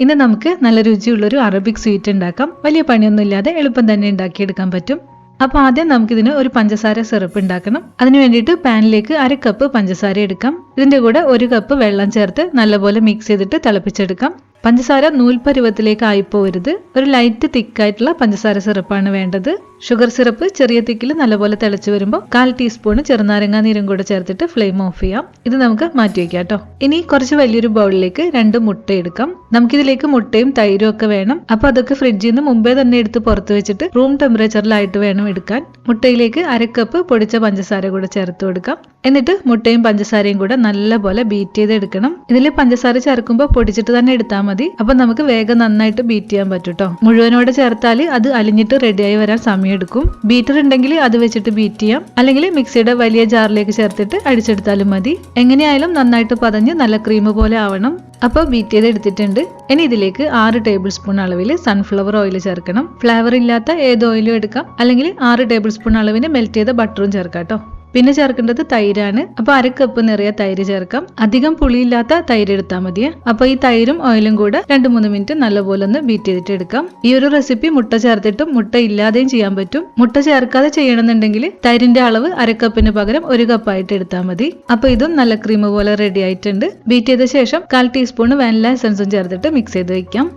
ഇന്ന് നമുക്ക് നല്ല രുചിയുള്ളൊരു അറബിക് സ്വീറ്റ് ഉണ്ടാക്കാം. വലിയ പണിയൊന്നും ഇല്ലാതെ എളുപ്പം തന്നെ ഉണ്ടാക്കിയെടുക്കാൻ പറ്റും. അപ്പോൾ ആദ്യം നമുക്കിതിന് ഒരു പഞ്ചസാര സിറപ്പ് ഉണ്ടാക്കണം. അതിന് വേണ്ടിയിട്ട് പാനിലേക്ക് 1/2 കപ്പ് പഞ്ചസാര എടുക്കാം. ഇതിന്റെ കൂടെ 1 കപ്പ് വെള്ളം ചേർത്ത് നല്ലപോലെ മിക്സ് ചെയ്തിട്ട് തിളപ്പിച്ചെടുക്കാം. പഞ്ചസാര നൂൽപ്പരുവത്തിലേക്ക് ആയിപ്പോരുത്. ഒരു ലൈറ്റ് തിക്കായിട്ടുള്ള പഞ്ചസാര സിറപ്പാണ് വേണ്ടത്. ഷുഗർ സിറപ്പ് ചെറിയ തിക്കിൽ നല്ലപോലെ തിളച്ചു വരുമ്പോൾ 1/4 ടീസ്പൂൺ ചെറുനാരങ്ങ നീരും കൂടെ ചേർത്തിട്ട് ഫ്ലെയിം ഓഫ് ചെയ്യാം. ഇത് നമുക്ക് മാറ്റി വെക്കാം കേട്ടോ. ഇനി കുറച്ച് വലിയൊരു ബൗളിലേക്ക് 2 മുട്ട എടുക്കാം. നമുക്കിതിലേക്ക് മുട്ടയും തൈരും ഒക്കെ വേണം. അപ്പൊ അതൊക്കെ ഫ്രിഡ്ജിൽ നിന്ന് മുമ്പേ തന്നെ എടുത്ത് പുറത്ത് വെച്ചിട്ട് റൂം ടെമ്പറേച്ചറിലായിട്ട് വേണം എടുക്കാൻ. മുട്ടയിലേക്ക് 1/2 കപ്പ് പൊടിച്ച പഞ്ചസാര കൂടെ ചേർത്ത് കൊടുക്കാം. എന്നിട്ട് മുട്ടയും പഞ്ചസാരയും കൂടെ നല്ലപോലെ ബീറ്റ് ചെയ്തെടുക്കണം. ഇതിൽ പഞ്ചസാര ചേർക്കുമ്പോൾ പൊടിച്ചിട്ട് തന്നെ എടുത്താൽ മതി. അപ്പൊ നമുക്ക് വേഗം നന്നായിട്ട് ബീറ്റ് ചെയ്യാൻ പറ്റും കേട്ടോ. മുഴുവനോടെ ചേർത്താൽ അത് അലിഞ്ഞിട്ട് റെഡിയായി വരാൻ സമയം എടുക്കും. ബീറ്റർ ഉണ്ടെങ്കിൽ അത് വെച്ചിട്ട് ബീറ്റ് ചെയ്യാം, അല്ലെങ്കിൽ മിക്സിയുടെ വലിയ ജാറിലേക്ക് ചേർത്തിട്ട് അടിച്ചെടുത്താലും മതി. എങ്ങനെയായാലും നന്നായിട്ട് പതഞ്ഞ് നല്ല ക്രീം പോലെ ആവണം. അപ്പോൾ ബീറ്റ് ചെയ്ത് എടുത്തിട്ടുണ്ട്. ഇനി ഇതിലേക്ക് 6 ടേബിൾ സ്പൂൺ അളവിൽ സൺഫ്ലവർ ഓയിൽ ചേർക്കണം. ഫ്ലേവർ ഇല്ലാത്ത ഏത് ഓയിലും എടുക്കാം, അല്ലെങ്കിൽ 6 ടേബിൾ സ്പൂൺ അളവിന് മെൽറ്റ് ചെയ്ത ബട്ടറും ചേർക്കാം കേട്ടോ. പിന്നെ ചേർക്കേണ്ടത് തൈരാണ്. അപ്പൊ 1/2 കപ്പ് നിറയെ തൈര് ചേർക്കാം. അധികം പുളിയില്ലാത്ത തൈര് എടുത്താൽ മതിയെ. അപ്പൊ ഈ തൈരും ഓയിലും കൂടെ 2-3 മിനിറ്റ് നല്ലപോലെ ഒന്ന് ബീറ്റ് ചെയ്തിട്ട് എടുക്കാം. ഈ ഒരു റെസിപ്പി മുട്ട ചേർത്തിട്ടും മുട്ട ഇല്ലാതെയും ചെയ്യാൻ പറ്റും. മുട്ട ചേർക്കാതെ ചെയ്യണമെന്നുണ്ടെങ്കിൽ തൈരിന്റെ അളവ് 1/2 കപ്പിന് പകരം 1 കപ്പായിട്ട് എടുത്താൽ മതി. അപ്പൊ ഇതും നല്ല ക്രീം പോലെ റെഡി ആയിട്ടുണ്ട്. ബീറ്റ് ചെയ്ത ശേഷം 1/4 ടീസ്പൂൺ വാനില എസൻസും ചേർത്തിട്ട് മിക്സ് ചെയ്ത് വെക്കാം.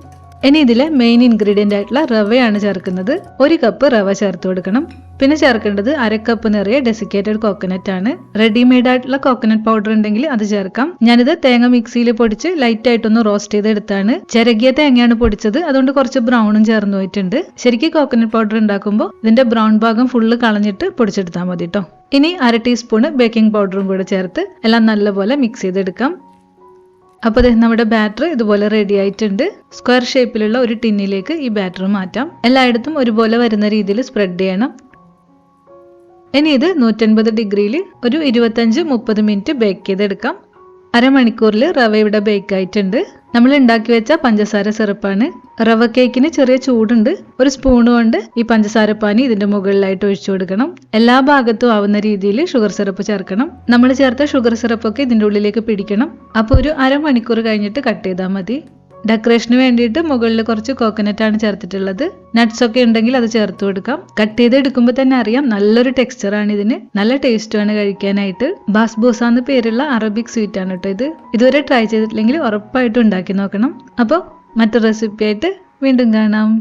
ഇനി ഇതിലെ മെയിൻ ഇൻഗ്രീഡിയന്റ് ആയിട്ടുള്ള റവയാണ് ചേർക്കുന്നത്. 1 കപ്പ് റവ ചേർത്ത് കൊടുക്കണം. പിന്നെ ചേർക്കേണ്ടത് 1/2 കപ്പ് നിറയെ ഡെസിക്കേറ്റഡ് കോക്കനട്ട് ആണ്. റെഡിമെയ്ഡ് ആയിട്ടുള്ള കോക്കനട്ട് പൗഡർ ഉണ്ടെങ്കിൽ അത് ചേർക്കാം. ഞാനിത് തേങ്ങ മിക്സിയിൽ പൊടിച്ച് ലൈറ്റ് ആയിട്ടൊന്ന് റോസ്റ്റ് ചെയ്തെടുത്താണ്. ചിരകിയ തേങ്ങയാണ് പൊടിച്ചത്, അതുകൊണ്ട് കുറച്ച് ബ്രൗണും ചേർന്ന് പോയിട്ടുണ്ട്. ശരിക്കും കോക്കനട്ട് പൗഡർ ഉണ്ടാക്കുമ്പോൾ ഇതിന്റെ ബ്രൗൺ ഭാഗം ഫുള്ള് കളഞ്ഞിട്ട് പൊടിച്ചെടുത്താൽ മതി കേട്ടോ. ഇനി 1/2 ടീസ്പൂൺ ബേക്കിംഗ് പൗഡറും കൂടെ ചേർത്ത് എല്ലാം നല്ലപോലെ മിക്സ് ചെയ്തെടുക്കാം. അപ്പോൾ നമ്മുടെ ബാറ്റർ ഇതുപോലെ റെഡി ആയിട്ടുണ്ട്. സ്ക്വയർ ഷേപ്പിലുള്ള ഒരു ടിന്നിലേക്ക് ഈ ബാറ്റർ മാറ്റാം. എല്ലായിടത്തും ഒരുപോലെ വരുന്ന രീതിയിൽ സ്പ്രെഡ് ചെയ്യണം. ഇനി ഇത് 180 ഡിഗ്രിയിൽ ഒരു 25-30 മിനിറ്റ് ബേക്ക് ചെയ്തെടുക്കാം. അരമണിക്കൂറിൽ റവ ഇവിടെ ബേക്ക് ആയിട്ടുണ്ട്. നമ്മൾ ഉണ്ടാക്കി വെച്ച പഞ്ചസാര സിറപ്പാണ്. റവ കേക്കിന് ചെറിയ ചൂടുണ്ട്. ഒരു സ്പൂൺ കൊണ്ട് ഈ പഞ്ചസാര പാനി ഇതിന്റെ മുകളിലായിട്ട് ഒഴിച്ചു കൊടുക്കണം. എല്ലാ ഭാഗത്തും ആവുന്ന രീതിയിൽ ഷുഗർ സിറപ്പ് ചേർക്കണം. നമ്മൾ ചേർത്ത ഷുഗർ സിറപ്പൊക്കെ ഇതിന്റെ ഉള്ളിലേക്ക് പിടിക്കണം. അപ്പോൾ ഒരു അരമണിക്കൂർ കഴിഞ്ഞിട്ട് കട്ട് ചെയ്താൽ മതി. ഡെക്കറേഷന് വേണ്ടിയിട്ട് മുകളിൽ കുറച്ച് കോക്കനട്ട് ആണ് ചേർത്തിട്ടുള്ളത്. നട്ട്സ് ഒക്കെ ഉണ്ടെങ്കിൽ അത് ചേർത്ത് കൊടുക്കാം. കട്ട് ചെയ്ത് എടുക്കുമ്പോൾ തന്നെ അറിയാം, നല്ലൊരു ടെക്സ്ചർ ആണ് ഇതിന്. നല്ല ടേസ്റ്റുമാണ് കഴിക്കാനായിട്ട്. ബാസ്ബൂസ എന്ന് പേരുള്ള അറബിക് സ്വീറ്റ് ആണ് കേട്ടോ ഇത്. ഇതുവരെ ട്രൈ ചെയ്തിട്ടില്ലെങ്കിൽ ഉറപ്പായിട്ടും ഉണ്ടാക്കി നോക്കണം. അപ്പോൾ മറ്റൊരു റെസിപ്പി ആയിട്ട് വീണ്ടും കാണാം.